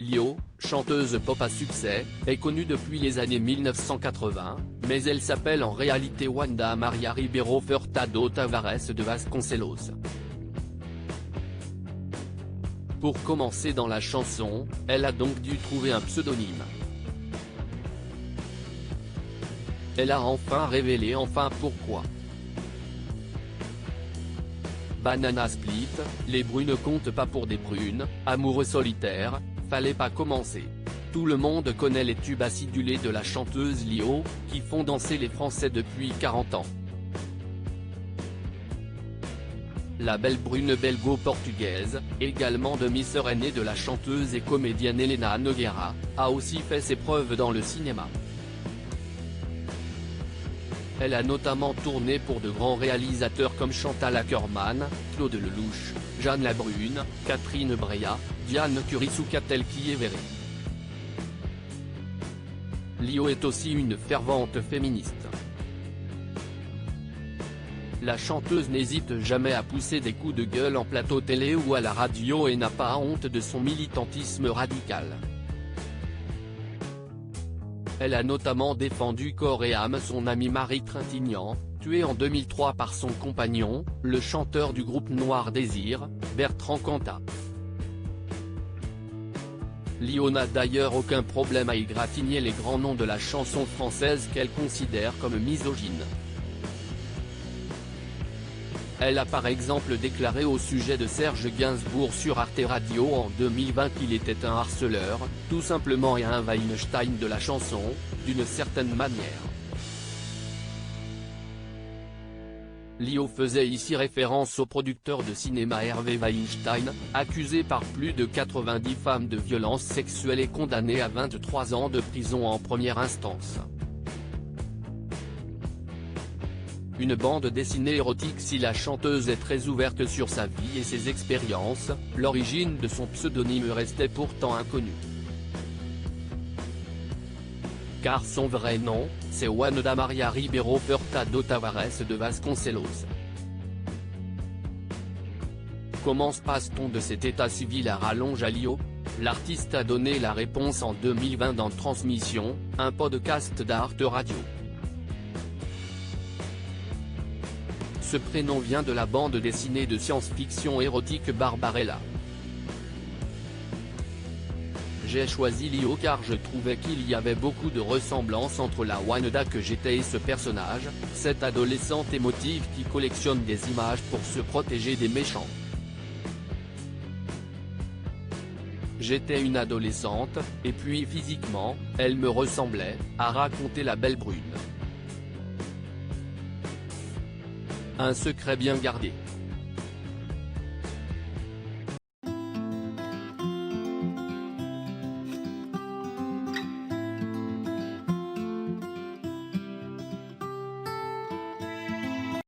Lio, chanteuse pop à succès, est connue depuis les années 1980, mais elle s'appelle en réalité Wanda Maria Ribeiro Furtado Tavares de Vasconcelos. Pour commencer dans la chanson, elle a donc dû trouver un pseudonyme. Elle a enfin révélé pourquoi. Banana Split, les brunes comptent pas pour des brunes, amoureux solitaire, fallait pas commencer. Tout le monde connaît les tubes acidulés de la chanteuse Lio, qui font danser les Français depuis 40 ans. La belle brune belgo-portugaise, également demi-sœur aînée de la chanteuse et comédienne Helena Nogueira, a aussi fait ses preuves dans le cinéma. Elle a notamment tourné pour de grands réalisateurs comme Chantal Akerman, Claude Lelouch, Jeanne Labrune, Catherine Breillat, Diane Curis ou Catel Kievere. Lio est aussi une fervente féministe. La chanteuse n'hésite jamais à pousser des coups de gueule en plateau télé ou à la radio et n'a pas honte de son militantisme radical. Elle a notamment défendu corps et âme son ami Marie Trintignant, tué en 2003 par son compagnon, le chanteur du groupe Noir Désir, Bertrand Cantat. Lio n'a d'ailleurs aucun problème à égratigner les grands noms de la chanson française qu'elle considère comme misogynes. Elle a par exemple déclaré au sujet de Serge Gainsbourg sur Arte Radio en 2020 qu'il était un harceleur, tout simplement et un Weinstein de la chanson, d'une certaine manière. Lio faisait ici référence au producteur de cinéma Hervé Weinstein, accusé par plus de 90 femmes de violences sexuelles et condamné à 23 ans de prison en première instance. Une bande dessinée érotique. Si la chanteuse est très ouverte sur sa vie et ses expériences, l'origine de son pseudonyme restait pourtant inconnue. Car son vrai nom, c'est Wanda Maria Ribeiro Furtado Tavares de Vasconcelos. Comment se passe-t-on de cet état civil à rallonge à Lio? L'artiste a donné la réponse en 2020 dans Transmission, un podcast d'Arte Radio. Ce prénom vient de la bande dessinée de science-fiction érotique Barbarella. J'ai choisi Lio car je trouvais qu'il y avait beaucoup de ressemblances entre la Wanda que j'étais et ce personnage, cette adolescente émotive qui collectionne des images pour se protéger des méchants. J'étais une adolescente, et puis physiquement, elle me ressemblait, a raconté la belle brune. Un secret bien gardé.